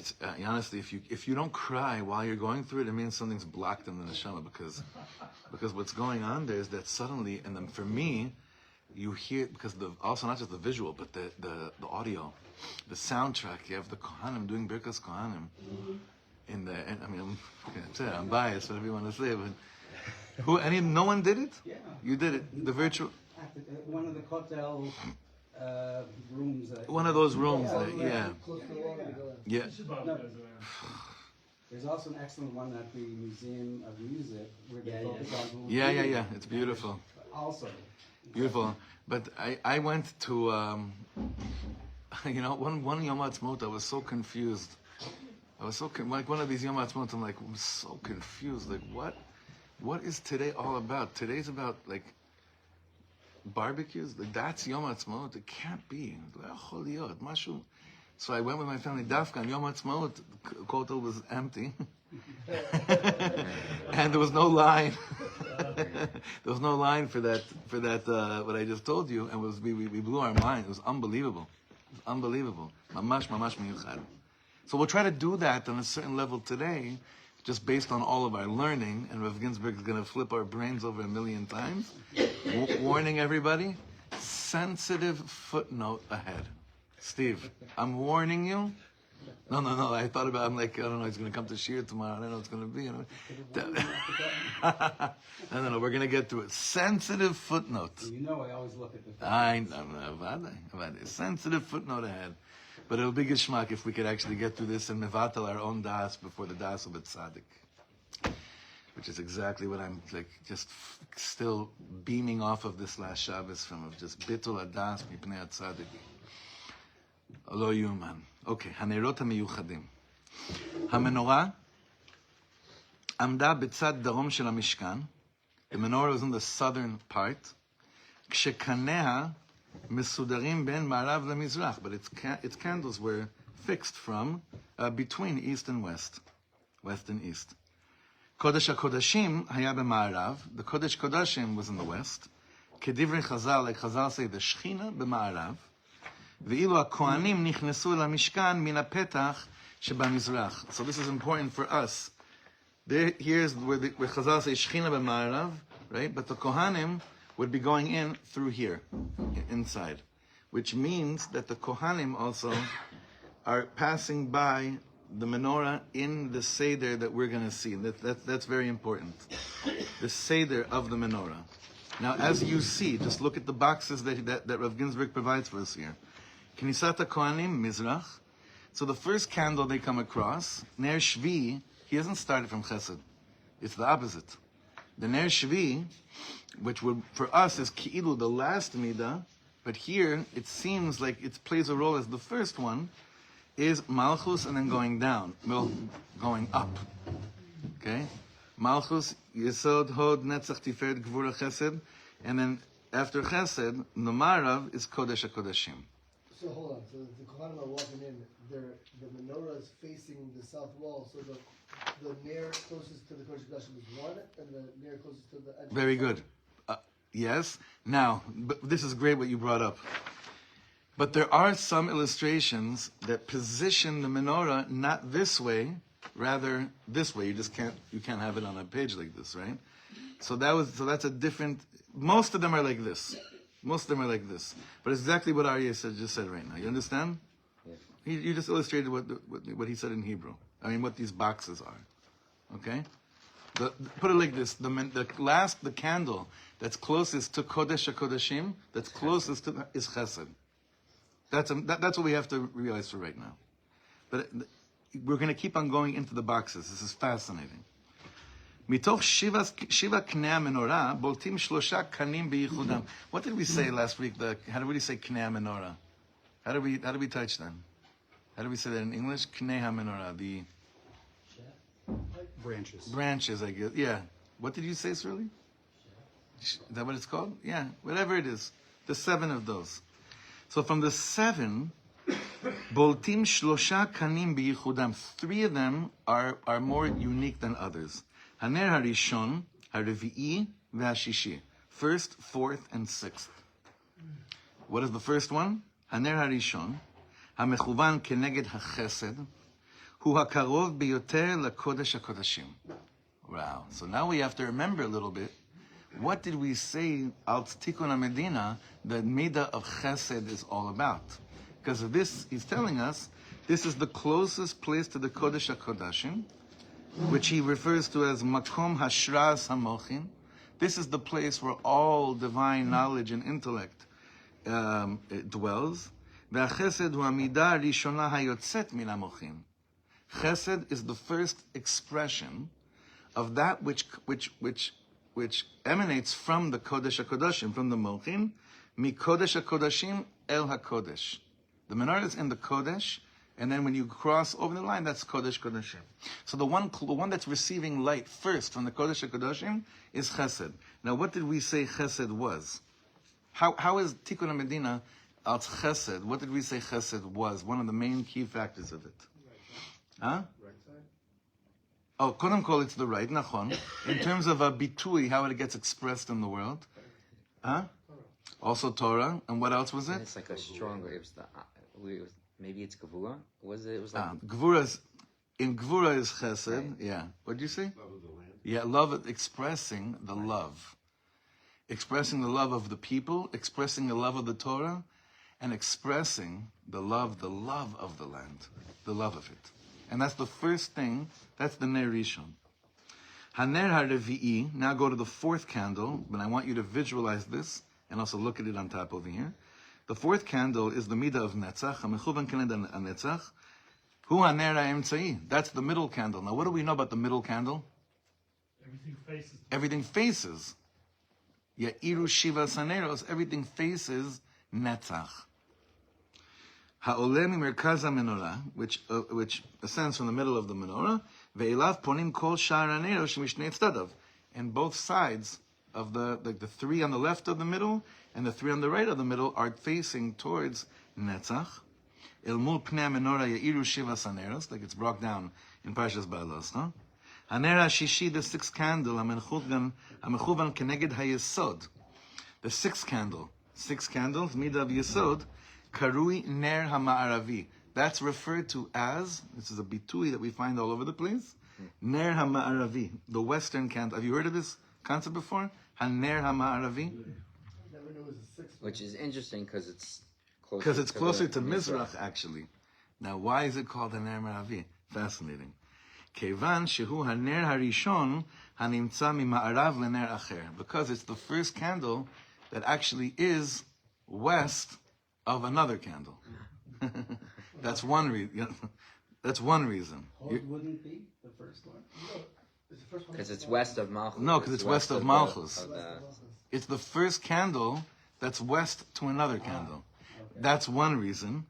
it's honestly, if you don't cry while you're going through it, it means something's blocked in the neshama, because what's going on there is that suddenly, and then for me, you hear, because also not just the visual, but the audio, the soundtrack. You have the Kohanim doing Birkas Kohanim in the. And, I mean, I'm biased, whatever you want to say, but no one did it. Yeah. You did it. The virtual. One of the hotel rooms. One of those rooms. Yeah. Yeah. No. There's also an excellent one at the Museum of Music where they focus on. Yeah. It's beautiful. Also. Beautiful. But I went to, one Yom Ha'atzmaut, I was so confused. Like one of these Yom Ha'atzmaut, I'm so confused. Like, what is today all about? Today's about, like, barbecues? Like, that's Yom Ha'atzmaut? It can't be. So I went with my family, Dafka, and Yom Ha'atzmaut, the kotel was empty. And there was no line. There was no line for that. What I just told you, and we blew our mind. It was unbelievable. Mamash miyuchad. So we'll try to do that on a certain level today, just based on all of our learning. And Rav Ginsburg is going to flip our brains over 1,000,000 times. Warning everybody: sensitive footnote ahead. Steve, I'm warning you. No. I thought about. I'm like, I don't know. He's going to come to Shir tomorrow. I don't know what it's going to be. No. We're going to get to it. Sensitive footnote. You know, I always look at the. I know. Sensitive footnote ahead, but it'll be geschmack if we could actually get through this and mevatel our own das before the das of a tzaddik, which is exactly what I'm like. Just still beaming off of this last Shabbos of just bitul adas mipnei tzaddik. Lo yuman. Okay, hanerot hamiyuchadim. Hamenorah עמדה בצד דרום של המשכן. The menorah was in the southern part. כשקניה מסודרים בין מערב למזרח, but its candles were fixed from between east and west and east. קודש הקודשים היה במערב. The קודש קודשים was in the west. כדברי חז"ל, like Chazal say, the שכינה במערב. ואילו הכהנים נכנסו אל המשכן מן הפתח שבמזרח. So this is important for us. Here's where Chazal say Shechina b'ma'arav, right? But the Kohanim would be going in through here, inside, which means that the Kohanim also are passing by the menorah in the seder that we're going to see. That's very important. The seder of the menorah. Now, as you see, just look at the boxes that Rav Ginsburg provides for us here. Knisat Kohanim Mizrach. So the first candle they come across, Ner Shvi. He hasn't started from Chesed. It's the opposite. The Ner Shvi, which would, for us is Ki'ilu, the last Midah, but here it seems like it plays a role as the first one, is Malchus and then going down, going up. Okay? Malchus, Yesod, Hod, Netzach, Tiferet, Gvura, Chesed, and then after Chesed, Nomarav is Kodesh HaKodeshim. So hold on. So the Kohanim are walking in. The menorah is facing the south wall. So the Ner closest to the Kodesh HaKodeshim is one, and the Ner closest to the entrance. Very good. Yes. Now, but this is great what you brought up. But there are some illustrations that position the menorah not this way, rather this way. You can't have it on a page like this, right? So that's a different. Most of them are like this. But it's exactly what Aryeh just said right now. You understand? Yes. You just illustrated what he said in Hebrew. I mean, what these boxes are. Okay? Put it like this: the candle that's closest to Kodesh HaKodeshim, that's closest to is Chesed. That's what we have to realize for right now. But we're going to keep on going into the boxes. This is fascinating. מתוך שבע קני המנורה בולטים 3 קנים בייחודם. What did we say last week? How did we say קני המנורה? How did we touch that? How did we say that in English? קני המנורה, the branches, I guess. Yeah. What did you say, Surly? Is that what it's called? Yeah. Whatever it is. The 7 of those. So from the 7, בולטים 3 קנים בייחודם. 3 of them are more unique than others. הנר הראשון, הרביעי והשישי. First, fourth, and sixth. What is the first one? הנר הראשון, המכוון כנגד החסד, hu hakarov biyoter lakodesh hakodashim. Wow. So now we have to remember a little bit. What did we say al Tikkun Medina that Midah of Chesed is all about? Because of this, he's telling us this is the closest place to the Kodesh HaKodashim, which he refers to as Makom Hashras HaMochin. This is the place where all divine knowledge and intellect dwells. VaChesed hu Amidah Rishona Hayotzet Min HaMochin. Chesed is the first expression of that which emanates from the Kodesh HaKodashim, from the Mochin, Mi Kodesh HaKodashim El HaKodesh. The menorah is in the Kodesh, and then when you cross over the line, that's Kodesh Kodashim. So the one that's receiving light first from the Kodesh HaKodashim is Chesed. Now, what did we say Chesed was? How is Tikkun Medina out Chesed? What did we say Chesed was? One of the main key factors of it. Huh? Right side? Oh, Kodem Kol, it's the right, Nachon. In terms of a bitui, how it gets expressed in the world. Huh? Also Torah. And what else was it? And it's like a stronger. Maybe it's Gevura. Was it? It was like Gevura is Chesed. Right. Yeah. What did you say? Love of the land. Yeah, love, expressing the love. Expressing the love of the people, expressing the love of the Torah, and expressing the love of the land, the love of it. And that's the first thing, that's the Ner Rishon. Haner HaRevi'i, now go to the fourth candle, but I want you to visualize this, and also look at it on top over here. The fourth candle is the Midah of Netzach, HaMechuvan Kened HaNetzach, Hu Haner HaEmtzai. That's the middle candle. Now what do we know about the middle candle? Everything faces. Ya'iru Shiva Saneros, everything faces Netzach. Ha'oleh mimerkaz menorah, which ascends from the middle of the menorah, ve'elav ponim kol sha'ar haneros shemishnei tzadav. And both sides of the three on the left of the middle and the three on the right of the middle are facing towards Netzach. El mul pnei menorah ya'iru shiva saneros, like it's brought down in Parshas Ba'aloscha. Haner HaShishi, the sixth candle, HaMechuvan Keneged HaYesod. The sixth candle, six candles, Midah of Yesod, Karui Ner HaMa'aravi. That's referred to as, this is a bitui that we find all over the place, Ner HaMa'aravi, the western candle. Have you heard of this concept before? Haner HaMa'aravi? Never knew it was a sixth. which is interesting because it's closer to Mizrach, actually. Now, why is it called Haner Ma'aravi? Fascinating. Kevan shehu haner harishon hanimtza mima'arav lener acher. Because it's the first candle that actually is west of another candle. That's one reason. That's one reason. It wouldn't be the first one. because it's west of Malchus. No, because it's west of Malchus. the- It's the first candle that's west to another candle. Okay. That's one reason.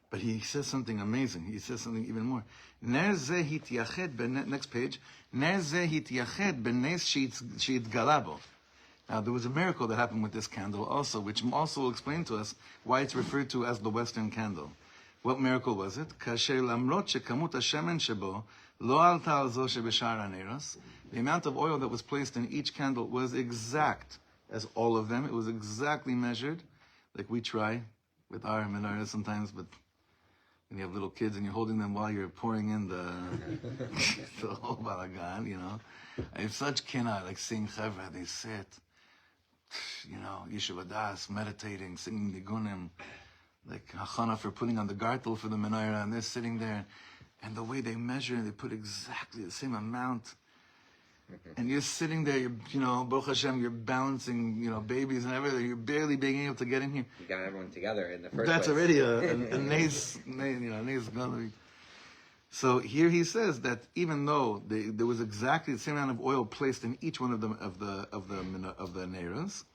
But he says something amazing. He says something even more. Ner zeh hityached next page. Ner zeh hityached benes sheitgala bo. Now, there was a miracle that happened with this candle also, which also will explain to us why it's referred to as the Western candle. What miracle was it? Kasher lamrot shekamut hashemen shebo lo alta al zo shebeshar haneros. The amount of oil that was placed in each candle was exact as all of them. It was exactly measured, like we try with our menorahs sometimes, but when you have little kids and you're holding them while you're pouring in the whole balagan, you know. I have such kina, like seeing chevra, they sit, you know, Yeshiva Das, meditating, singing nigunim, like hachana for putting on the gartel for the menorah, and they're sitting there, and the way they measure, they put exactly the same amount. And you're sitting there, you know, Baruch Hashem, you're balancing, you know, babies and everything. You're barely being able to get in here. You got everyone together in the first That's place. already a nace, gallery. So here he says that even though there was exactly the same amount of oil placed in each one of the neras,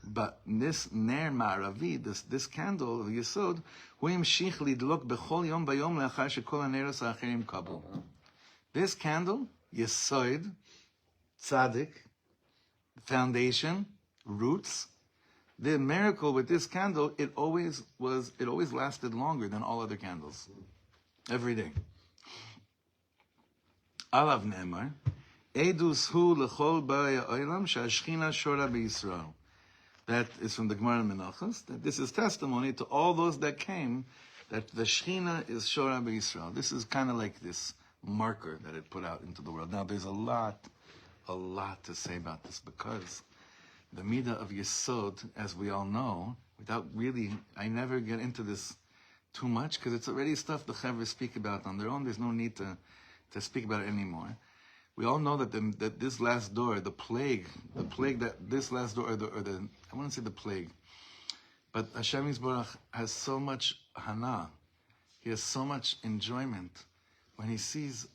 but this ner ma'aravi, this candle of Yesod, hu yamshich lidlok bechol yom bayom le'achar shekol haneros ha'acherim kabu. This candle, Yesod, tzaddik, foundation, roots. The miracle with this candle, it always lasted longer than all other candles. Every day. Alav Ne'emar, Edus hu lechol ba'ay ha'olam sha'ashchina shora b'Yisrael. That is from the Gemara in Menachos, that this is testimony to all those that came that the Shechina is Shora B'Yisrael. This is kind of like this marker that it put out into the world. Now, there's a lot to say about this, because the Midah of Yesod, as we all know, without really, I never get into this too much, because it's already stuff the Chaver speak about on their own. There's no need to speak about it anymore. We all know that this last door, the plague that this last door, I wouldn't say the plague, but Hashem Yisborach has so much hana, he has so much enjoyment when he sees,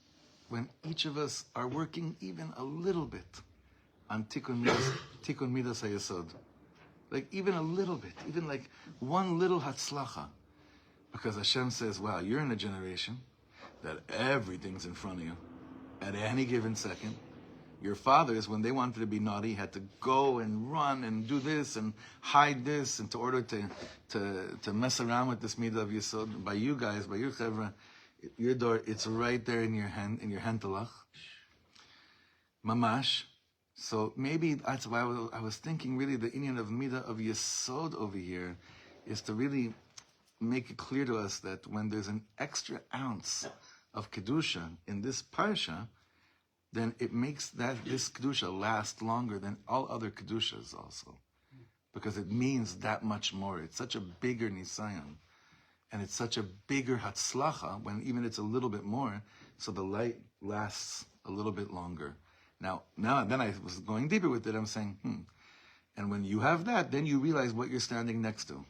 when each of us are working even a little bit on Tikkun Midas HaYesod. Like even a little bit, even like one little hatzlacha. Because Hashem says, wow, you're in a generation that everything's in front of you at any given second. Your fathers, when they wanted to be naughty, had to go and run and do this and hide this, and to order to mess around with this midah of Yesod. By you guys, by your chevra, your door, it's right there in your hand, in your hantalach. Mamash. So maybe that's why I was thinking really the inyan of midah of Yesod over here is to really make it clear to us that when there's an extra ounce of kedusha in this parsha, then it makes this kedusha last longer than all other kedushas also, because it means that much more. It's such a bigger nisayon, and it's such a bigger hatzlacha when even it's a little bit more, so the light lasts a little bit longer. Then I was going deeper with it. I'm saying, and when you have that, then you realize what you're standing next to.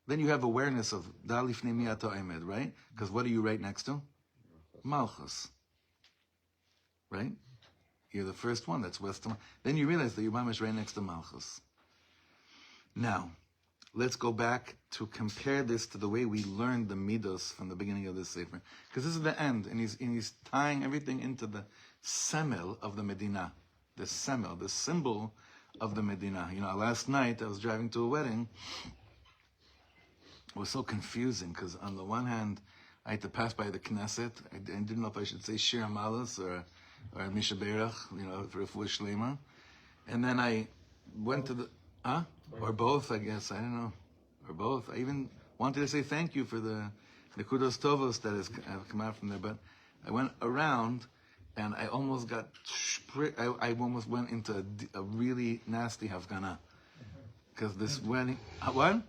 Then you have awareness of Dalifnei Mi'ato Emed, right? Because what are you right next to? Malchus. Right? You're the first one, that's Western. Then you realize that your mom is right next to Malchus. Now, let's go back to compare this to the way we learned the Midos from the beginning of this Sefer. Because this is the end, and he's tying everything into the semel of the Medina. The semel, the symbol of the Medina. You know, last night I was driving to a wedding. It was so confusing, because on the one hand, I had to pass by the Knesset. I didn't know if I should say Shir Amalas or Misha Berach, you know, for Refuah Shlema. And then I went to the, or both, I guess, I don't know, or both. I even wanted to say thank you for the Kudos Tovos that has come out from there, but I went around and I almost got, I almost went into a really nasty Hafgana. Because this wedding, what?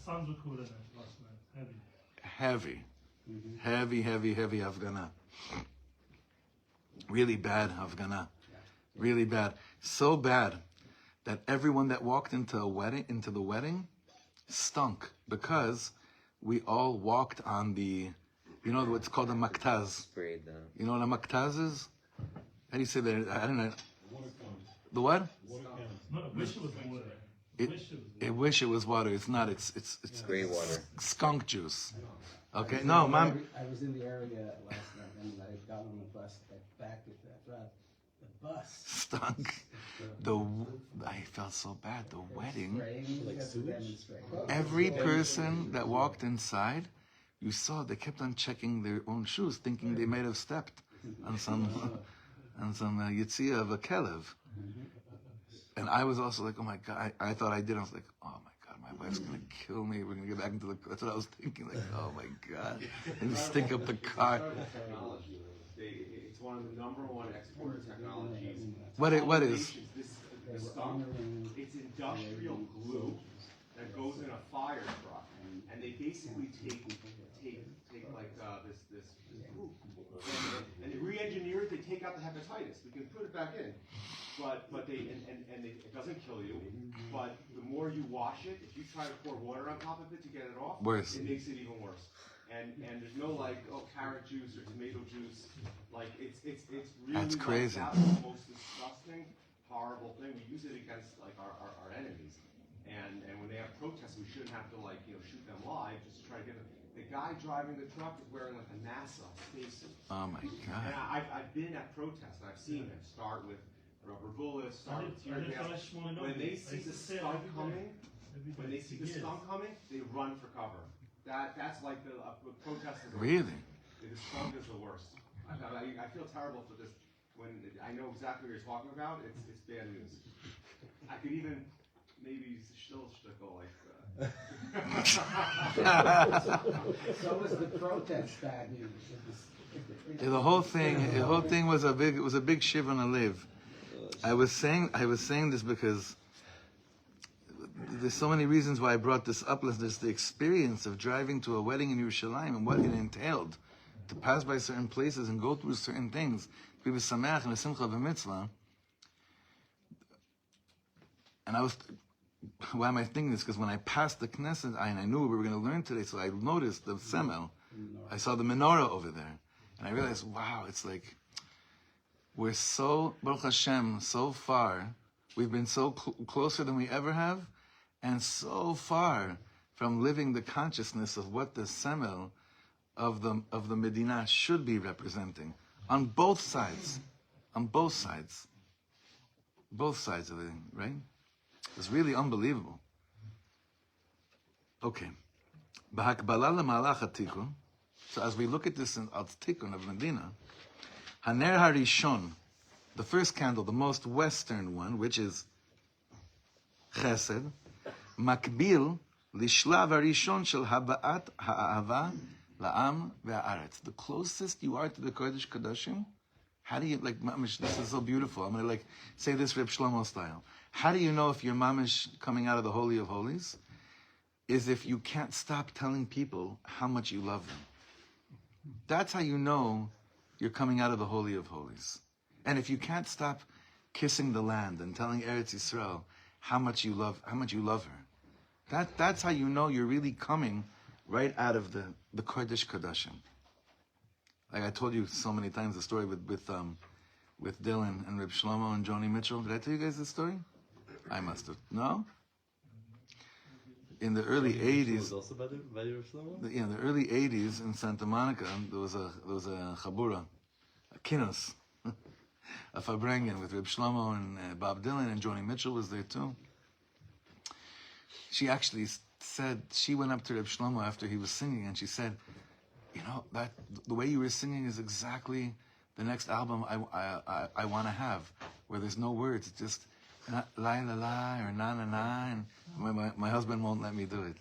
Sons were cooler than last night. Heavy. Heavy Hafgana. Really bad Hafgana. Really bad. So bad that everyone that walked into the wedding stunk, because we all walked on the, you know what's called a maktaz. Sprayed them. You know what a maktaz is? How do you say that? I don't know. The what? No, I wish it was water. I wish it was water. It's not. It's Gray water. Skunk juice. Okay. No, Mom. I was in the area last night, and I got on the bus back at that. The bus Stunk. I felt so bad. The wedding. Spraying, Every person that walked inside, you saw they kept on checking their own shoes, thinking they might have stepped on some yitzia of a kelev. And I was also like, oh my God, I thought I did. I was like, oh my God, my wife's going to kill me. We're going to get back into the car. That's what I was thinking. Like, oh my God. And stink up the car. It's one of the number one export technologies. What is? This skunk, it's industrial glue that goes in a fire truck, and they basically take like this glue, and they re-engineer it. They take out the hepatitis. We can put it back in. But it doesn't kill you. But the more you wash it, if you try to pour water on top of it to get it off, Worse. It makes it even worse. And there's no carrot juice or tomato juice. Like it's really That's crazy. That's the most disgusting, horrible thing. We use it against our enemies. And when they have protests, we shouldn't have to shoot them live just to try to get them. The guy driving the truck is wearing like a NASA spacesuit. Oh my God. And I've been at protests and I've seen them start with rubber bullets, start with tear gas. When they see the skunk coming, they run for cover. That's like the protesters. Really? The skunk is the worst. I feel terrible for this. When I know exactly what you're talking about, it's bad news. I could even, maybe still shtickle like that. So was the protest bad news? Yeah, the whole thing was a big shiva on a live. I was saying this because there's so many reasons why I brought this up. There's the experience of driving to a wedding in Yerushalayim and what it entailed to pass by certain places and go through certain things. We were sameach and a simcha v'mitzvah. And why am I thinking this? Because when I passed the Knesset, I knew we were going to learn today, so I noticed the semel. I saw the menorah over there. And I realized, wow, it's like, we're so, Baruch Hashem, so far. We've been so closer than we ever have, and so far from living the consciousness of what the semel of the Medina should be representing. On both sides. On both sides. Both sides of it, right? It's really unbelievable. Okay. B'hakbala l'malach hatikun. So as we look at this in Al-Tikkun of Medina, Haner Harishon, the first candle, the most western one, which is Chesed, Makbil Lishlav Harishon Shel Haba'at Ha'ava La'am Ve'aretz. The closest you are to the Kodesh Kodashim, how do you, like, mamish, this is so beautiful. I'm going to, say this Rav Shlomo style. How do you know if you're mamish coming out of the Holy of Holies? Is if you can't stop telling people how much you love them. That's how you know you're coming out of the Holy of Holies. And if you can't stop kissing the land and telling Eretz Yisrael how much you love her, that's how you know you're really coming right out of the Kodesh Kodashim. Like I told you so many times the story with Dylan and Rav Shlomo and Joni Mitchell. Did I tell you guys this story? I must have. No? In the early 80s, in the early 80s in Santa Monica, there was a chabura, a kinos, a fabrengen with Rav Shlomo and Bob Dylan, and Joni Mitchell was there too. She actually said, she went up to Rav Shlomo after he was singing, and she said, you know, that the way you were singing is exactly the next album I want to have, where there's no words, it's just la la la or na na na, and my husband won't let me do it.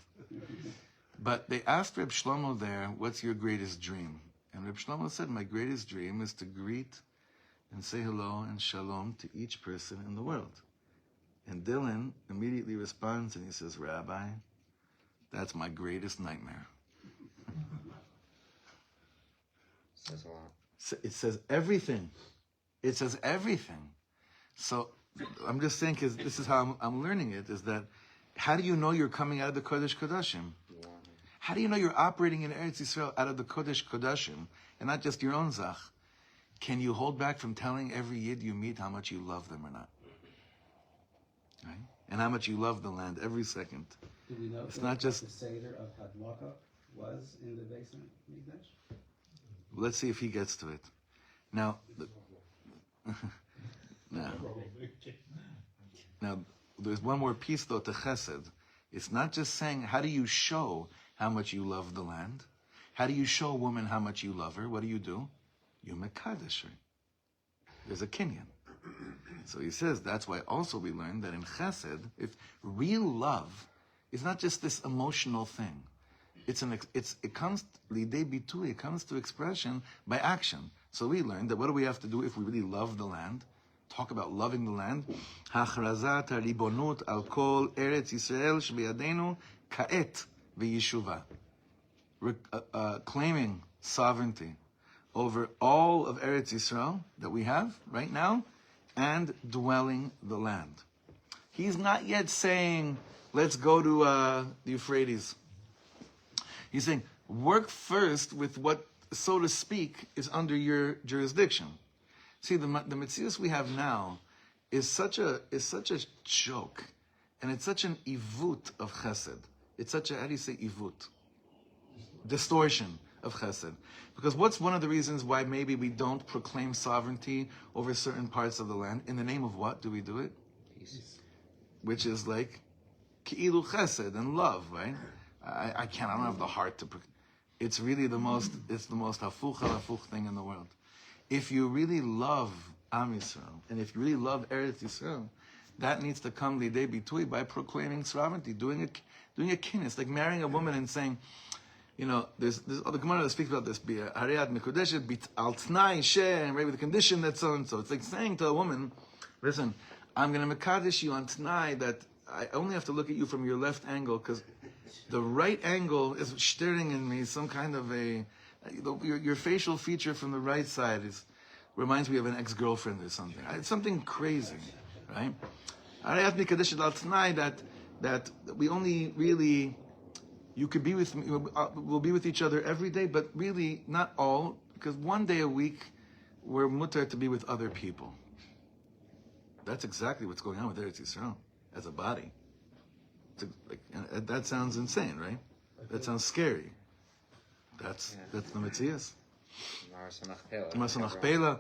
But they asked Reb Shlomo there, what's your greatest dream? And Reb Shlomo said, my greatest dream is to greet and say hello and shalom to each person in the world. And Dylan immediately responds and he says, Rabbi, that's my greatest nightmare. Says a lot. It says everything. It says everything. So I'm just saying, because this is how I'm learning it, is that how do you know you're coming out of the Kodesh Kodashim? How do you know you're operating in Eretz Yisrael out of the Kodesh Kodashim and not just your own Zach? Can you hold back from telling every Yid you meet how much you love them or not? Right? And how much you love the land every second. Do we know it's not just the Seder of Hadlaka was in the Beis Mikdash? Let's see if he gets to it. Now, now, there's one more piece though to Chesed. It's not just saying, how do you show how much you love the land? How do you show a woman how much you love her? What do? You mekadesh her. There's a kinyan. So he says that's why also we learn that in Chesed, if real love is not just this emotional thing. It comes lidei bitui, it comes to expression by action. So we learned that what do we have to do if we really love the land? Talk about loving the land. Hachrazat haribonut al kol Eretz Yisrael shebiyadenu ka'et v'yishuva. Claiming sovereignty over all of Eretz Yisrael that we have right now and dwelling the land. He's not yet saying, let's go to the Euphrates. He's saying, work first with what, so to speak, is under your jurisdiction. See, the Metzius we have now is such a joke, and it's such an ivut of Chesed. It's such a, how do you say ivut? Distortion of Chesed. Because what's one of the reasons why maybe we don't proclaim sovereignty over certain parts of the land? In the name of what do we do it? Peace. Which is like Ki'ilu Chesed and love, right? I don't have the heart to. It's really the most hafuch al hafuch thing in the world. If you really love Am Yisrael, and if you really love Eretz Yisrael, that needs to come lidei bitui by proclaiming sovereignty, doing a kin. It's like marrying a woman and saying, you know, there's other Gemara that speaks about this. Hariyat mikudeshet bit al tnai and right with the condition that so and so. It's like saying to a woman, listen, I'm going to mekadesh you on tnai that I only have to look at you from your left angle because the right angle is stirring in me some kind of your facial feature from the right side reminds me of an ex-girlfriend or something. It's something crazy, right? Hariyat mikudeshet al tnai that we only really. You could be with me, we'll be with each other every day, but really not all, because one day a week we're mutar to be with other people. That's exactly what's going on with Eretz Yisrael as a body. That sounds insane, right? That sounds scary. That's the Metzias. Masanachpela,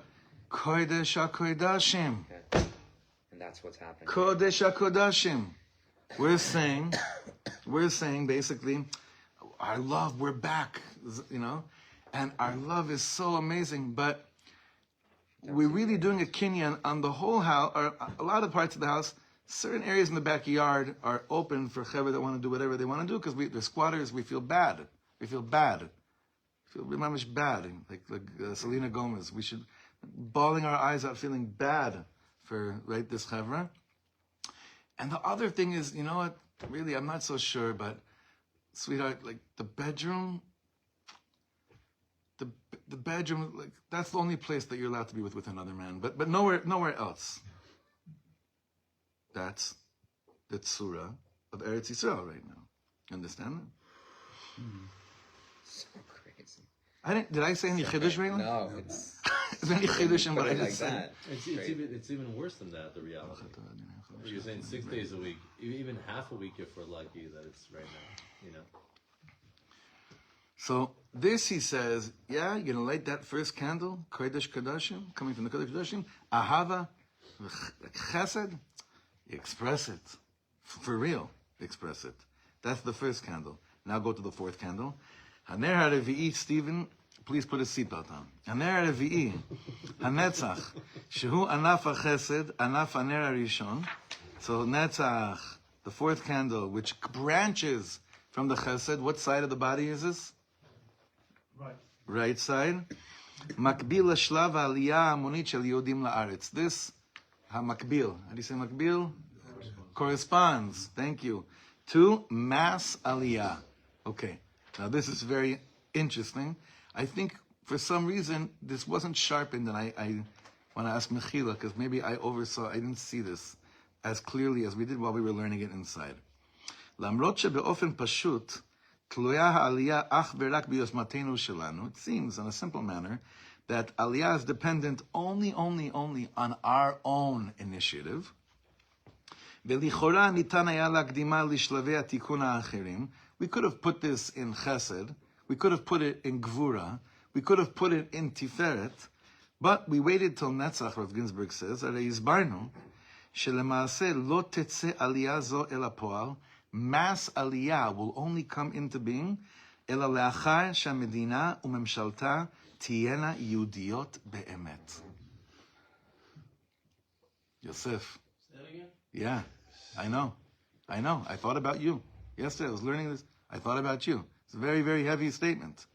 Kodesh HaKodashim. And that's what's happening. Kodesh HaKodashim. We're saying basically, our love, we're back, you know, and our love is so amazing, but we're really doing a kinyan on the whole house, or a lot of parts of the house. Certain areas in the backyard are open for chaver that want to do whatever they want to do, because they're squatters, we feel bad. We feel much bad, like Selena Gomez. We should, bawling our eyes out, feeling bad for, right, this chaver. And the other thing is, you know what, really, I'm not so sure, but sweetheart, like the bedroom, like that's the only place that you're allowed to be with another man, but nowhere else. That's the tzura of Eretz Yisrael right now. Understand that? So crazy. Did I say any chiddush, Raylan? No, it's Is there any chiddush in what I like just said? that. It's even worse than that, the reality. You're saying 6 days a week, even half a week if we're lucky that it's right now, you know. So this, he says, yeah, you're going to light that first candle, Kodesh Kodashim, coming from the Kodesh Kodashim, Ahava, Chesed, you express it. For real, express it. That's the first candle. Now go to the fourth candle. Haner HaRevi'i, Stephen, please put a seatbelt on. Haner HaRevi'i, HaNetzach, Shehu Anaf HaChesed, Anaf HaNer HaRishon. So Netzach, the fourth candle, which branches from the Chesed. What side of the body is this? Right. Right side. Makbil Shlav Aliyah Amonit Shel Yehudim La'aretz. This, Makbil, how do you say Makbil? Corresponds, thank you, to mass Aliyah. Okay, now this is very interesting. I think for some reason this wasn't sharpened, and I want to ask Mechila, because maybe I didn't see this as clearly as we did while we were learning it inside. למרות שבאופן פשוט תלויה העלייה אך ורק ביוזמתנו שלנו, it seems in a simple manner that aliyah is dependent only on our own initiative. ולכאורה ניתן היה להקדימה לשלבי התיקון האחרים. We could have put this in chesed, we could have put it in gvura, we could have put it in tiferet, but we waited till Netzach, Rav Ginsburg says, הרי הסברנו שלמעשה לא תצא עלייה זו אל הפועל, mass aliyah will only come into being אלא לאחר שהמדינה וממשלתה תהיינה יהודיות באמת. Yosef. Say that again? Yeah, I know. I thought about you. Yesterday I was learning this. I thought about you. It's a very, very heavy statement.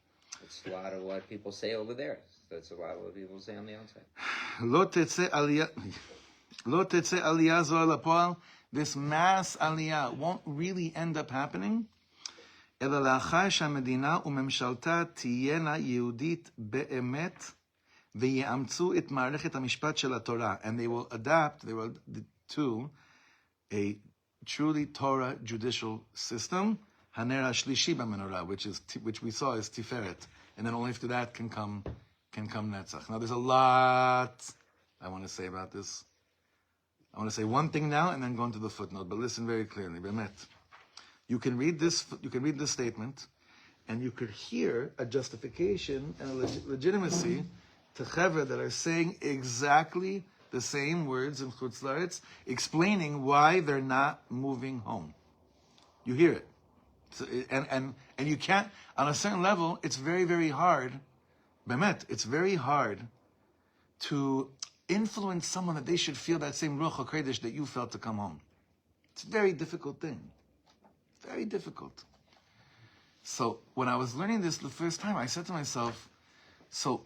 It's a lot of what people say over there. That's a lot of what people say on the outside. לא תצא עלייה זו אל הפועל. This mass aliyah won't really end up happening, אלא לאחר שהמדינה וממשלתה תהיינה יהודית באמת, ויאמצו את מערכת המשפט של התורה, and they will adapt to a truly Torah judicial system, haner hashlishi b'menorah, which we saw is tiferet, and then only after that can come netzach. Now there's a lot I want to say about this. I want to say one thing now and then go into the footnote, but listen very clearly. Bemet, you can read this statement, and you could hear a justification and a legitimacy to chaver that are saying exactly the same words in Chutz La'aretz, explaining why they're not moving home. You hear it, so, and you can't. On a certain level, it's very, very hard. Bemet, it's very hard to influence someone that they should feel that same Ruach HaKodesh that you felt to come home. It's a very difficult thing. Very difficult. So when I was learning this the first time, I said to myself, so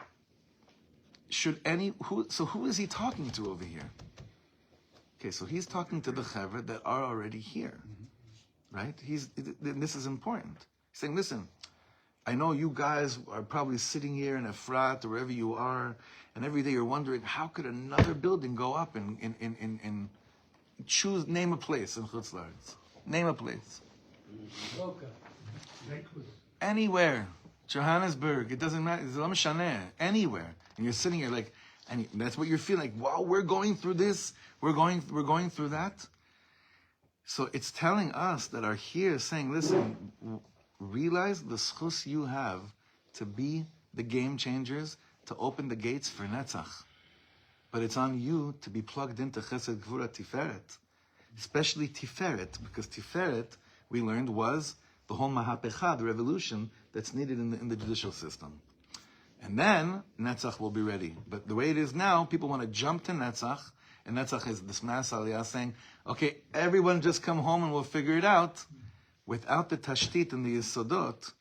who is he talking to over here? Okay, so he's talking to the Chevra that are already here, right? This is important. He's saying, listen, I know you guys are probably sitting here in Efrat or wherever you are, and every day you're wondering, how could another building go up and name a place in Chutz La'aretz. Name a place. Anywhere. Johannesburg, it doesn't matter. It's Lam Shaneh. Anywhere. And you're sitting here like, and that's what you're feeling. Like, wow, we're going through this. We're going through that. So it's telling us that are here saying, listen, realize the schus you have to be the game changers, to open the gates for Netzach. But it's on you to be plugged into Chesed Gvura Tiferet. Especially Tiferet, because Tiferet, we learned, was the whole Mahapecha, the revolution that's needed in the judicial system. And then Netzach will be ready. But the way it is now, people want to jump to Netzach, and Netzach is this mass aliyah saying, okay, everyone just come home and we'll figure it out. Without the tashtit and the yesodot,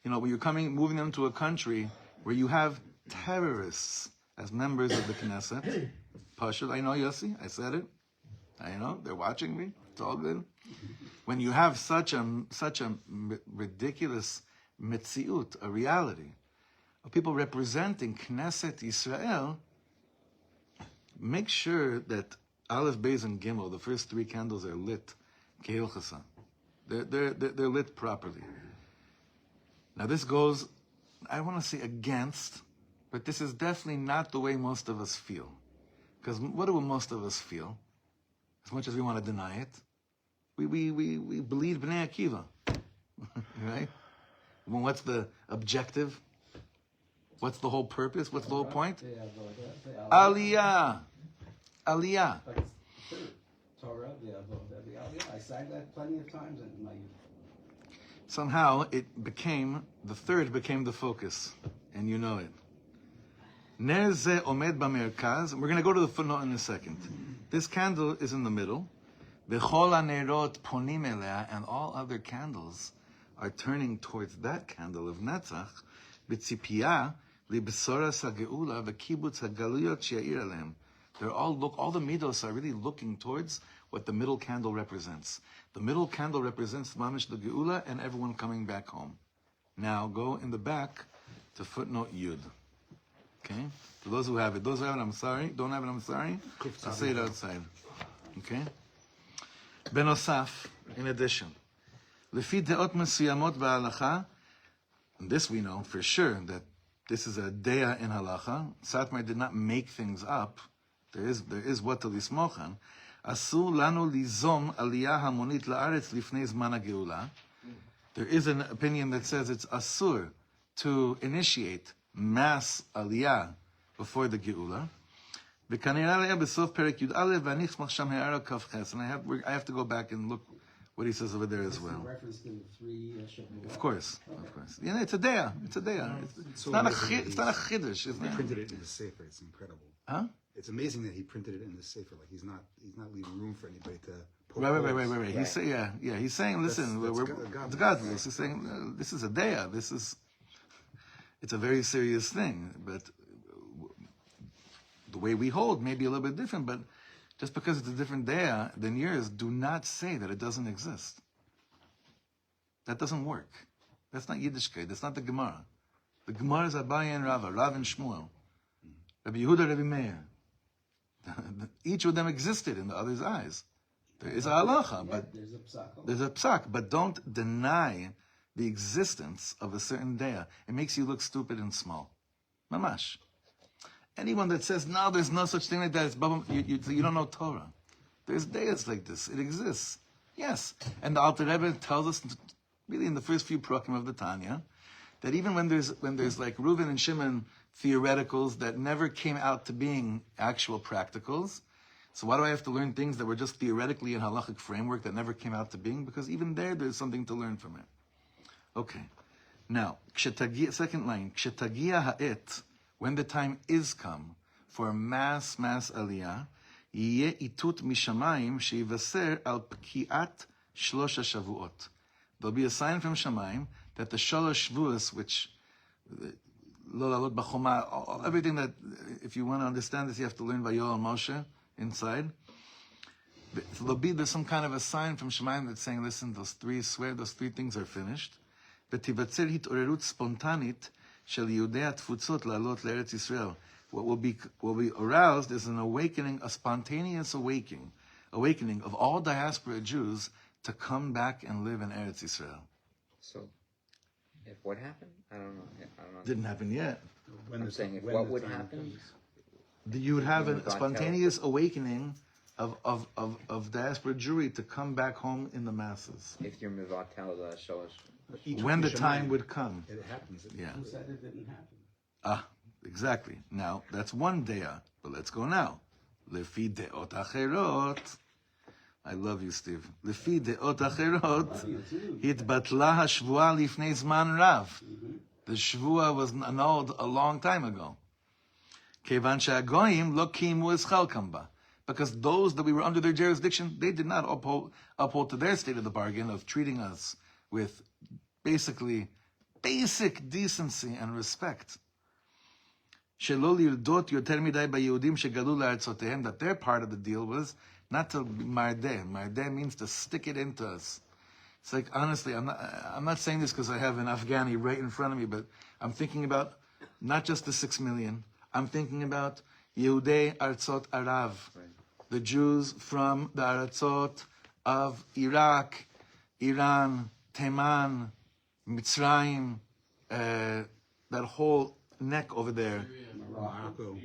when you're moving them to a country where you have terrorists as members of the Knesset. Pashut, I know, Yossi, I said it. I know, they're watching me. It's all good. When you have such a ridiculous mitziut, a reality, of people representing Knesset Israel, make sure that Aleph, Beis, and Gimel, the first 3 candles, are lit. Keil Chassan. They're lit properly. Now this goes, I want to say against, but this is definitely not the way most of us feel. Because what do most of us feel? As much as we want to deny it, we believe Bnei Akiva, right? Well, what's the objective? What's the whole purpose? What's the whole point? Aliyah. Aliyah. Torah, the Aliyah. I sang that plenty of times in my youth. Somehow the third became the focus, and you know it. Ner ze omed b'merkaz. We're going to go to the footnote in a second. This candle is in the middle. V'chol hanerot ponim elea, and all other candles are turning towards that candle of Netzach, b'tzipiyah lib'soras ha'geula v'kibutz ha'galuyot she'ya'ir alehem. All the midos are really looking towards what the middle candle represents. The middle candle represents mamish the geula and everyone coming back home. Now go in the back to footnote Yud. Okay? For those who have it. Those who have it, I'm sorry. Don't have it, I'm sorry. I'll say it outside. Okay? Benosaf, in addition. Lefi deot mesuyamot ba'alacha, and this we know for sure, that this is a dea in halacha. Satmar did not make things up. There is what to lismochan. Asur lanu lizom aliyah hamonit la'aretz lifnei zman ha'geula. There is an opinion that says it's asur to initiate mass aliyah before the geula. V'kanei aliyah b'sof perek yud alev v'anichs machsham ha'ara kaf ches. And I have to go back and look what he says over there as well. Reference to the 3 Of course. It's a dea. It's not a chiddush, isn't it? He printed it in the sefer. It's incredible. Huh? It's amazing that he printed it in the sefer. Like he's not leaving room for anybody to poke Right. holes. He's saying, He's saying, listen, it's godless. He's saying, this is a dea. It's a very serious thing. But the way we hold may be a little bit different. But just because it's a different dea than yours, do not say that it doesn't exist. That doesn't work. That's not Yiddishkeit. That's not the Gemara. The Gemara is Abaye and Rava, Rav and Shmuel, Rabbi Yehuda, Rabbi Meir. Each of them existed in the other's eyes. There is a halacha, but there's a psak. But don't deny the existence of a certain dea. It makes you look stupid and small. Mamash. Anyone that says, no, there's no such thing like that, you don't know Torah. There's deas like this. It exists. Yes. And the Alter Rebbe tells us, really in the first few prakim of the Tanya, that even when there's like Reuven and Shimon theoreticals that never came out to being actual practicals, so why do I have to learn things that were just theoretically in halachic framework that never came out to being? Because even there's something to learn from it. Okay. Now, second line, Kshetagiyah ha'et, when the time is come, for mass aliyah, יהיה איתות משמיים שיבשר על פקיעת 3 השבועות. There'll be a sign from Shamayim that the Shalosh Shavuos, which Lo Lalot B'Choma, everything that, if you want to understand this, you have to learn Vayol and Moshe inside. So there's some kind of a sign from Shamayim that's saying, listen, those three things are finished. ותיווצר התעוררות ספונטנית של יהודי התפוצות לעלות לארץ ישראל. What will be aroused is an awakening, a spontaneous awakening of all diaspora Jews to come back and live in Eretz Israel. So, if what happened? I don't know. Didn't happen yet. I'm saying if what would happen? You would have a spontaneous awakening of diaspora Jewry to come back home in the masses. If you're mivatel shalosh. When the time would come. It happens. Yeah. Who said it didn't happen? Exactly. Now, that's one dea. But let's go now. Lefi deot acherot. I love you, Steve. Lefi deot acherot. Hitbatla hashvua lifnei zman rav. The shvua was annulled a long time ago. Kevan she'agoyim lo kimu es chalkam ba. Because those that we were under their jurisdiction, they did not uphold to their state of the bargain of treating us with basically basic decency and respect. That their part of the deal was not to mardeh. Mardeh means to stick it into us. It's like, honestly, I'm not saying this because I have an Afghani right in front of me, but I'm thinking about not just the 6 million. I'm thinking about Yehudei Artzot Arav, the Jews from the Artzot of Iraq, Iran, Teman, Mitzrayim, that whole neck over there,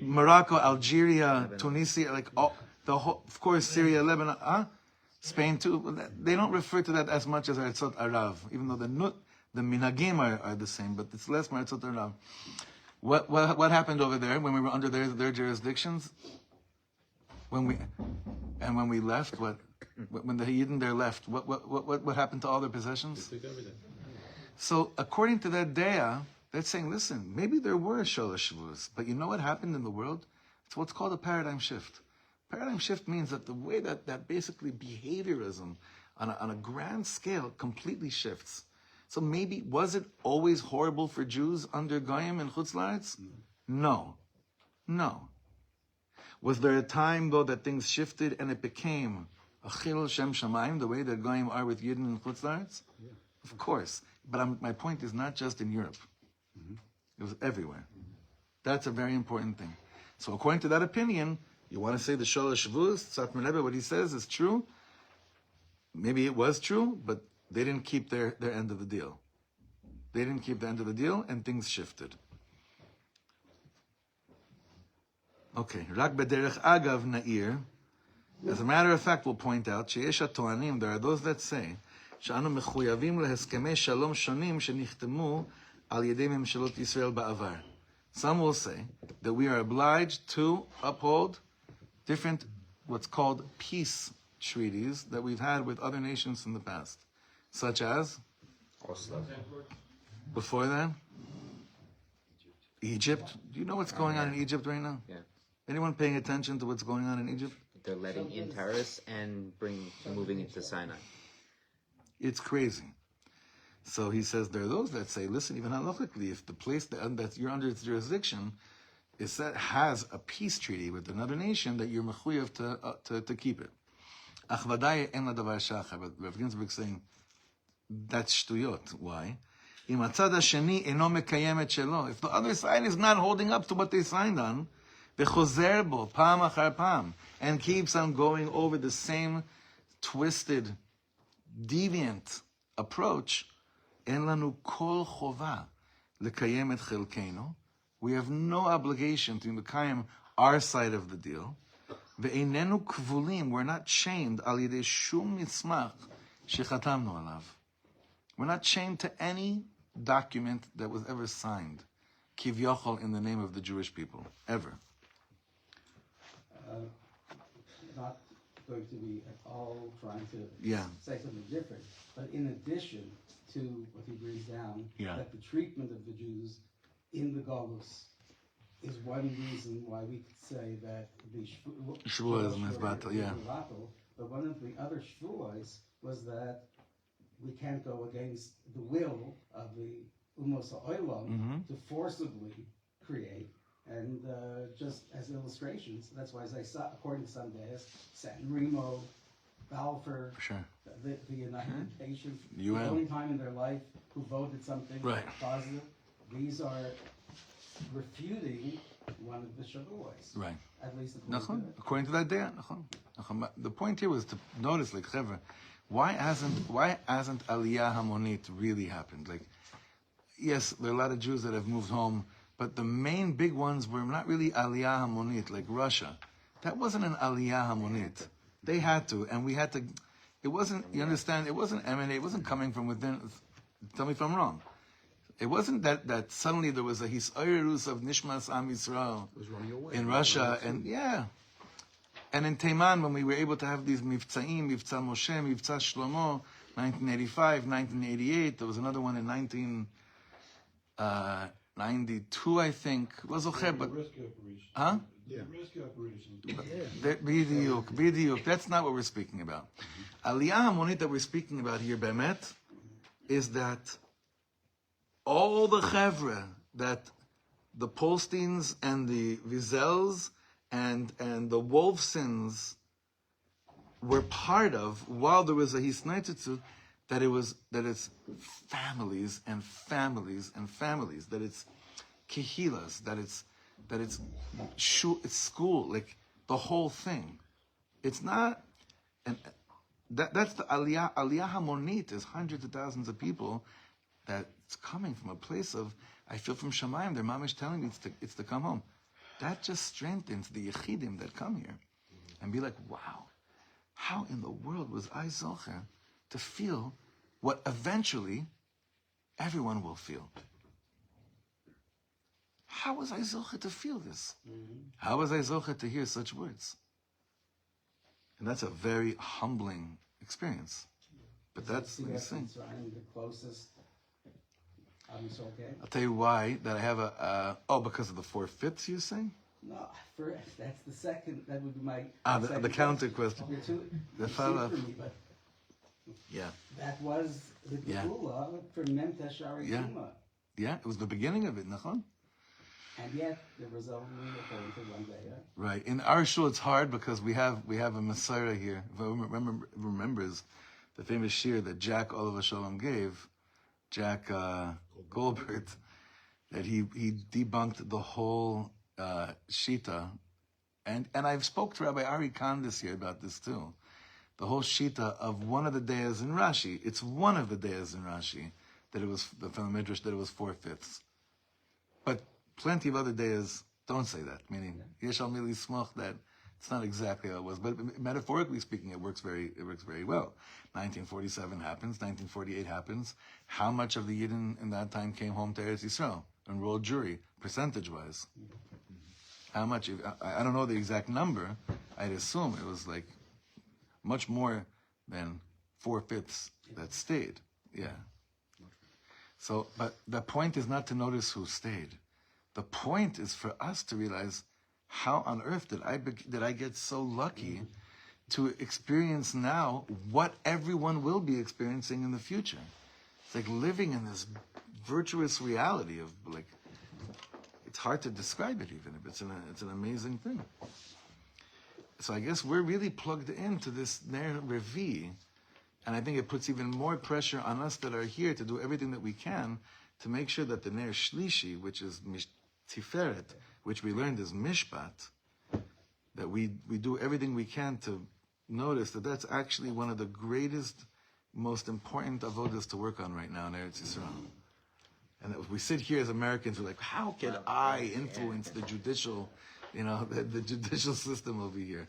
Morocco, Algeria, Tunisia, like all, the whole, of course, Syria, Lebanon, Spain too. They don't refer to that as much as Artzot Arav, even though the minhagim are the same, but it's less Artzot Arav. What happened over there when we were under their jurisdictions? When we left, when the Yidden there left, what happened to all their possessions? They took everything. So according to that dea, they're saying, listen, maybe there were Shalosh Shavuos, but you know what happened in the world? It's what's called a paradigm shift. Paradigm shift means that the way that basically behaviorism on a grand scale completely shifts. So maybe, was it always horrible for Jews under Goyim and Chutz La'aretz? No. Was there a time, though, that things shifted and it became a Chil Shem Shamayim, the way that Goyim are with Yidden and Chutz La'aretz? Yeah. Of course. But my point is not just in Europe. It was everywhere. That's a very important thing. So according to that opinion, you want to say the Shalosh Shavuos, Tzat Rebbe, what he says is true. Maybe it was true, but they didn't keep their end of the deal. They didn't keep the end of the deal, and things shifted. Okay, Rak b'derech agav na'ir. As a matter of fact, we'll point out, sheyesh hatoanim, there are those that say, שאנו מחויבים להסכמי שלום שונים שנחתמו על ידי ממשלות ישראל בעבר. Some will say that we are obliged to uphold different, what's called peace treaties that we've had with other nations in the past, such as Oslo. Before that, Egypt. Do you know what's going on in Egypt right now? Yeah. Anyone paying attention to what's going on in Egypt? They're letting in terrorists and moving into Sinai. It's crazy. So he says there are those that say, listen, even halachically, if the place that you're under its jurisdiction has a peace treaty with another nation, that you're mechuyev to keep it. Ach vadai en ladavar shachar. But Rav Ginsburg saying that's shtuyot. Why? Im hatzad hasheni eno mekayem et shelo. If the other side is not holding up to what they signed on, vechozer bo pam achar pam, and keeps on going over the same twisted, deviant approach, en lanu kol chova lekayem et chelkeinu. We have no obligation to mekayem our side of the deal. Ve'einenu kvulim, we're not chained al yidei shum mitzmach shechatamnu alav. We're not chained to any document that was ever signed, kivyochol, in the name of the Jewish people, ever. Not going to be at all trying to Yeah. say something different, but in addition to what he brings down, Yeah. that the treatment of the Jews in the Galus is one reason why we could say that the Shvuah is mizbatel, yeah. But one of the other shvuahs was that we can't go against the will of the Umos HaOlam to forcibly create. And just as illustrations, that's why, as I saw, according to some days, San Remo, Balfour, Sure. the United Nations, UN. the only time in their life who voted something positive, these are refuting one of the Shavuos. Right. At least According to that day. The point here was to notice, like, Chevra, why hasn't Aliyah Hamonit really happened? Like, yes, there are a lot of Jews that have moved home, but the main big ones were not really Aliyah Hamonit, like Russia. That wasn't an Aliyah Hamonit. They had to, and we had to. It wasn't. You understand? It wasn't emanate. It wasn't coming from within. Tell me if I'm wrong. It wasn't that suddenly there was a hisayrus of Nishmas Am Yisrael in Russia, and and in Teiman when we were able to have these Mivtzaim, Mivtza Moshe, Mivtza Shlomo, 1985, 1988. There was another one in 1992, I think. It was okay, but huh? Yeah. Rescue operation. Bidiyuk. That's not what we're speaking about. Aliyah Hamonit that we're speaking about here, Bemet, is that all the chevra that the Polsteins and the Wizels and the Wolfsons were part of, while there was a Hisnaitetsu, that it's families and families and families, that it's kehilas, that it's school, like the whole thing. It's not, and that's the Aliyah Hamonit is hundreds of thousands of people that's coming from a place of, I feel from Shamayim, their mamish telling me it's to come home. That just strengthens the Yechidim that come here and be like, wow, how in the world was I Zocher to feel what eventually everyone will feel? How was I Zocher to feel this? How was I Zocher to hear such words? And that's a very humbling experience. But that's what he's saying. The closest. I'll tell you why, that I have because of the 4/5, you're saying? No, that's the second, that would be my the counter question. The follow-up. Yeah. That was the Geula for Mem Teshari Tuma. Yeah, it was the beginning of it, nachon? And yet, there was only according to one day. Right. In our shul, it's hard because we have a Messiah here. If everyone remembers the famous shir that Jack Oliver Shalom gave, Jack Goldberg, that he debunked the whole Shita. And I've spoke to Rabbi Ari Khan this year about this too. The whole Shita of one of the days in Rashi. It's one of the days in Rashi that it was, from the Midrash, that it was 4/5. But plenty of other days don't say that, meaning Yeshal Mili Smoch, that it's not exactly how it was. But metaphorically speaking, it works very well. 1947 happens, 1948 happens. How much of the Yidden in that time came home to Eretz Yisrael? Enrolled jury, percentage-wise. How much? I don't know the exact number. I'd assume it was like much more than 4/5 that stayed. Yeah. So, but the point is not to notice who stayed. The point is for us to realize, how on earth did I get so lucky to experience now what everyone will be experiencing in the future? It's like living in this virtuous reality of, like, it's hard to describe it even. It's an amazing thing. So I guess we're really plugged into this Ner Revi, and I think it puts even more pressure on us that are here to do everything that we can to make sure that the Ner Shlishi, which is Tiferet, which we learned is Mishpat, that we do everything we can to notice that that's actually one of the greatest, most important avodas to work on right now in Eretz Yisrael. And that if we sit here as Americans, we're like, how can I influence the judicial, the judicial system over here?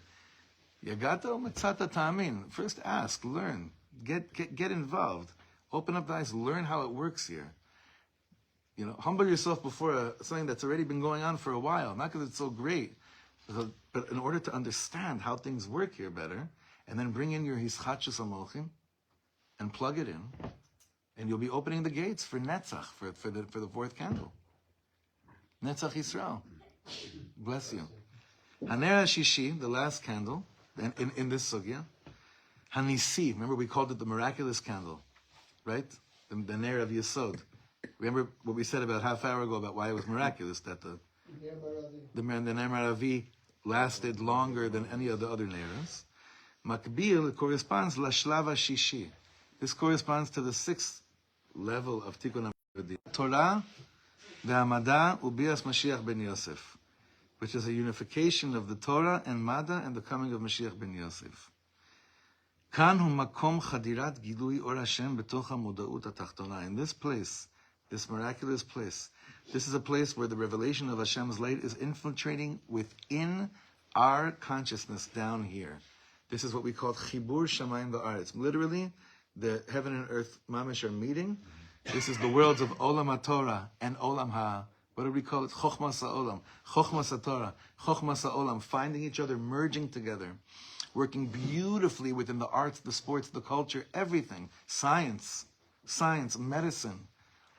Yagato matzata ta'amin. First ask, learn, get involved, open up the eyes, learn how it works here. Humble yourself before something that's already been going on for a while. Not because it's so great, but in order to understand how things work here better, and then bring in your hischachus amochim and plug it in, and you'll be opening the gates for Netzach, for the fourth candle. Netzach Yisrael. Bless you. Haner Shishi, the last candle, in this sugya. Hanisi, remember we called it the miraculous candle, right? The Ner of Yesod. Remember what we said about half hour ago about why it was miraculous, that the Ner Maravi lasted longer than any of the other Neras. Makbil corresponds Lashlava Shishi. This corresponds to the 6th level of Tikkun HaMidah. Torah ve'Hamada u'bias Mashiach ben Yosef, which is a unification of the Torah and Mada and the coming of Mashiach ben Yosef. Kan hu makom chadirat gilui or Hashem betoch hamoda'ut hatachtona. In this place, this miraculous place, this is a place where the revelation of Hashem's light is infiltrating within our consciousness down here. This is what we call chibur shamayim ba'aretz. Literally, the heaven and earth mamish are meeting. This is the worlds of Olam HaTorah and Olam Ha. What do we call it? Chochmas HaOlam, Chochmas HaTorah, Chochmas HaOlam, finding each other, merging together, working beautifully within the arts, the sports, the culture, everything, science, medicine,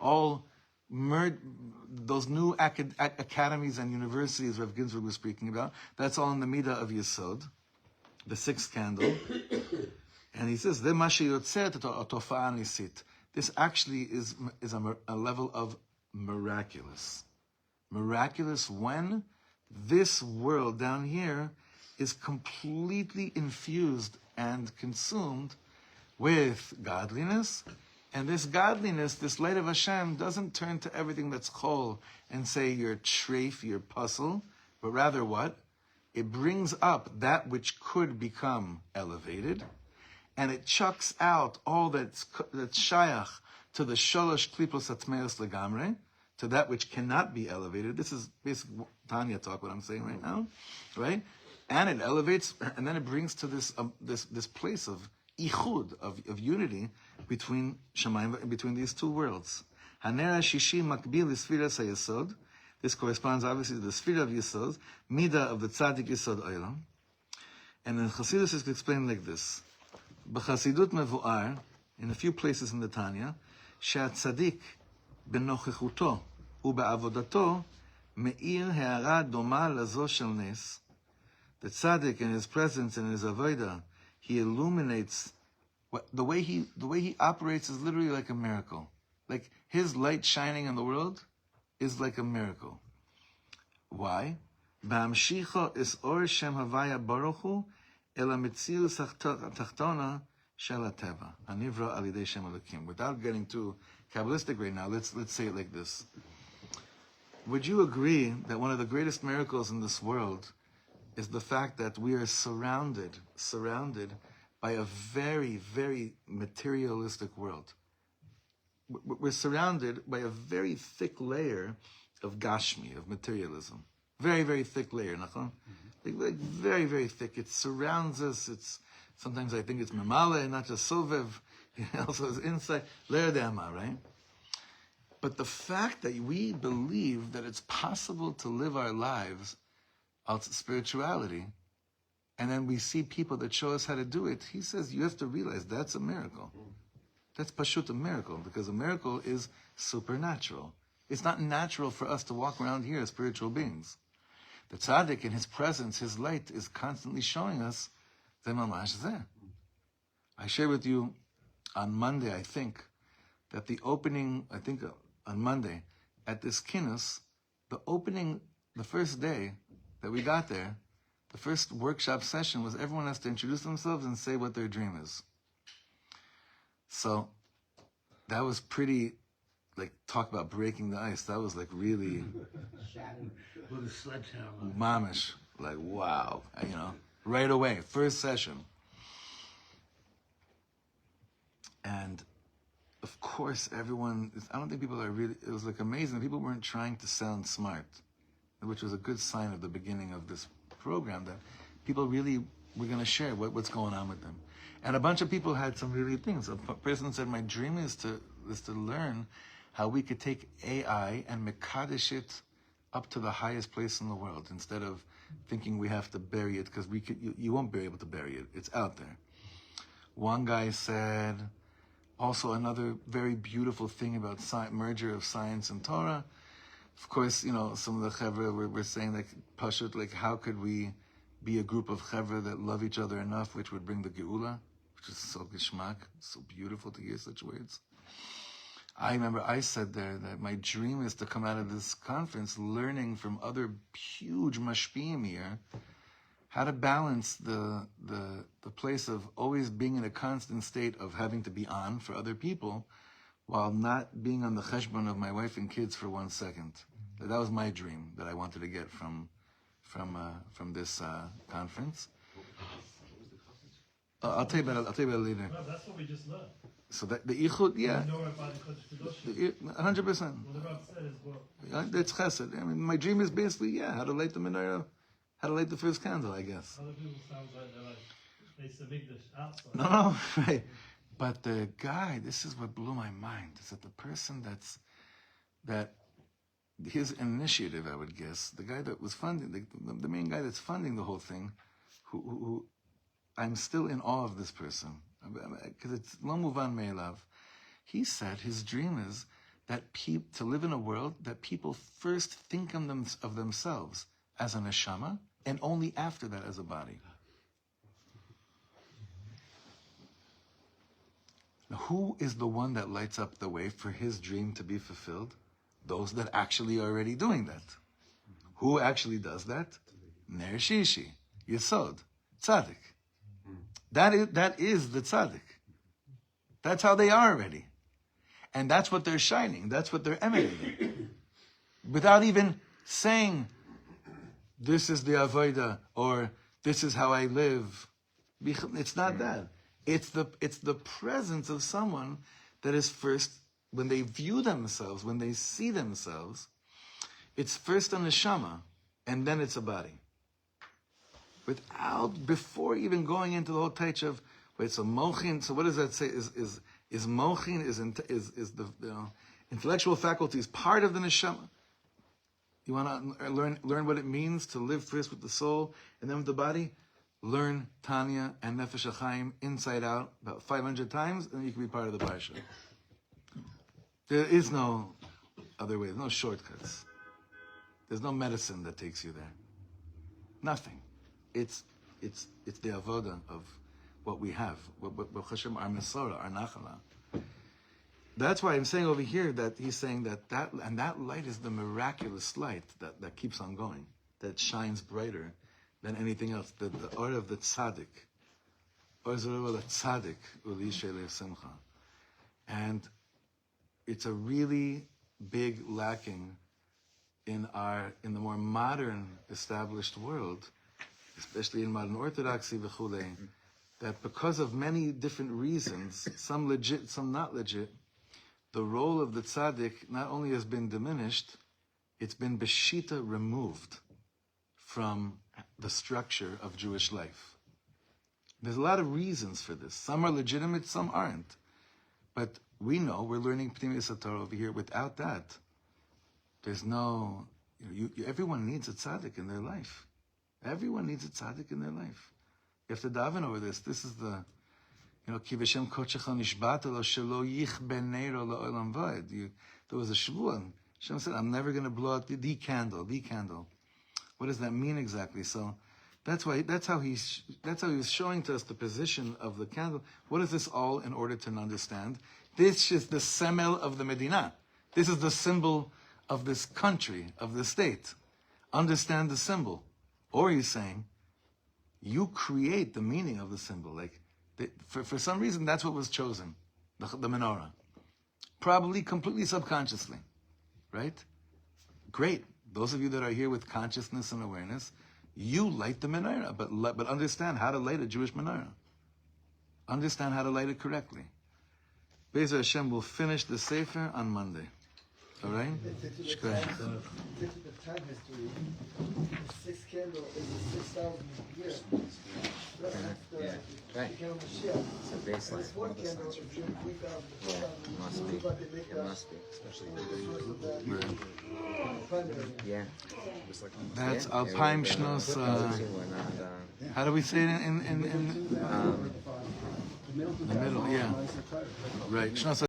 all those new academies and universities Rav Ginsburg was speaking about. That's all in the Midah of Yesod, the 6th candle. And he says, this actually is a level of miraculous. Miraculous when this world down here is completely infused and consumed with godliness. And this godliness, this light of Hashem, doesn't turn to everything that's chol and say you're treif, you're puzzle, but rather what? It brings up that which could become elevated, and it chucks out all that's shayach to the sholosh klipos atmeos legamre, to that which cannot be elevated. This is basic Tanya talk, what I'm saying right now, right? And it elevates, and then it brings to this place of ichud, of unity between Shamayim, between these two worlds. Hanera shishi makbil isfiras hayesod. This corresponds obviously to the sphere of Yesod, Midah of the Tzaddik Yesod Olam. And in Chassidus is explained like this. B'Chasidut mevu'ar, in a few places in the Tanya, she'atzadik b'nochechuto u'be'avodato me'ir ha'ara doma lazo shel nes. The Tzaddik in his presence and his avodah, he illuminates. The way he operates is literally like a miracle. Like his light shining in the world is like a miracle. Why? Ba'amshicha is or shem havaya baruchu ela mitzius tachtona shel hateva anivra alidei shem elokim. Without getting too Kabbalistic right now, let's say it like this. Would you agree that one of the greatest miracles in this world is the fact that we are surrounded by a very, very materialistic world? We're surrounded by a very thick layer of gashmi, of materialism. Very, very thick layer, nachon? Like very, very thick. It surrounds us. Sometimes I think it's memale, not just sovev. Also is inside, layer de'ama, right? But the fact that we believe that it's possible to live our lives out spirituality, and then we see people that show us how to do it, he says you have to realize that's a miracle. That's pashut a miracle, because a miracle is supernatural. It's not natural for us to walk around here as spiritual beings. The tzaddik in his presence, his light, is constantly showing us the mamash zeh. I shared with you on Monday, I think, that the opening, on Monday, at this kinus, the first day that we got there, the first workshop session was everyone has to introduce themselves and say what their dream is. So that was pretty, talk about breaking the ice. That was really With a sledgehammer. mamish, wow, right away, first session. And of course, everyone, I don't think people are really, it was amazing. People weren't trying to sound smart, which was a good sign of the beginning of this program, that people really were going to share what's going on with them. And a bunch of people had some really things. A person said, my dream is to learn how we could take AI and mekadesh it up to the highest place in the world, instead of thinking we have to bury it, because you won't be able to bury it. It's out there. One guy said, also another very beautiful thing about merger of science and Torah, Of course, some of the chevra were saying like pashut, like how could we be a group of chevra that love each other enough, which would bring the geula, which is so geschmack, so beautiful to hear such words. I remember I said there that my dream is to come out of this conference learning from other huge mashpiyim here how to balance the place of always being in a constant state of having to be on for other people while not being on the cheshbon of my wife and kids for 1 second. That was my dream that I wanted to get from this conference. I'll tell you about it later. No, that's what we just learned. So that the ichud, yeah, Menora by the Kodesh Kedoshim. 100%. Well, the Rav said is what? It's chesed. I mean, my dream is basically, how to light the menorah, how to light the first candle, I guess. Other people sounds like they're like, they English outside. No, right. But the guy, this is what blew my mind, is that the person that his initiative, I would guess, the guy that was funding, the main guy that's funding the whole thing, who I'm still in awe of this person, because it's lo muvan me'elav. He said his dream is that to live in a world that people first think of themselves as a neshama, and only after that as a body. Now, who is the one that lights up the way for his dream to be fulfilled? Those that actually are already doing that. Who actually does that? Ner Shishi, Yesod, Tzaddik. That is the tzaddik. That's how they are already. And that's what they're shining. That's what they're emanating. Without even saying, this is the avodah, or this is how I live. It's not that. It's the presence of someone that is first, when they view themselves, when they see themselves, it's first a neshama, and then it's a body. Before even going into the whole taich of, so mochin, so what does that say? Is mochin, is the intellectual faculties part of the neshama? You want to learn what it means to live first with the soul and then with the body? Learn Tanya and Nefesh HaChaim inside out about 500 times, and then you can be part of the Parsha. There is no other way. There's no shortcuts. There's no medicine that takes you there. Nothing. It's the avoda of what we have, what Hashem, our Mesorah, our Nachala. That's why I'm saying over here that he's saying that light is the miraculous light that keeps on going, that shines brighter than anything else. The aura of the tzaddik, or the tzaddik, uli simcha, and it's a really big lacking in the more modern established world, especially in modern Orthodoxy, that because of many different reasons, some legit, some not legit, the role of the tzaddik not only has been diminished, it's been beshita removed from the structure of Jewish life. There's a lot of reasons for this. Some are legitimate, some aren't. But we know, we're learning Pnimi Sator over here, without that, there's no, everyone needs a tzaddik in their life. Everyone needs a tzaddik in their life. You have to daven over this. This is the, Ki v'shem kodshecha nishbata lo shelo yich menora la'olam va'ed. There was a shvuah. Hashem said, I'm never going to blow out the candle. What does that mean exactly? So that's how he was showing to us the position of the candle. What is this all in order to understand? This is the semel of the Medina. This is the symbol of this country, of the state. Understand the symbol. Or he's saying, you create the meaning of the symbol. Like, for some reason, that's what was chosen, the menorah. Probably completely subconsciously, right? Great. Those of you that are here with consciousness and awareness, you light the menorah, but understand how to light a Jewish menorah. Understand how to light it correctly. Be'ezer Hashem will finish the Sefer on Monday. All right? Go ahead. This is the time history. The sixth candle is the 6,000 years. That's the Right. candle Mashiach. It's a baseline. And the fourth candle is in 3,000, Yeah, 4,000. it must be. But they make It that must be. the source of that Right. primary. Yeah. That's Yeah, Alpaim we're Shnos. we're not, How do we say it in The middle, the middle? Yeah. Right. Shnos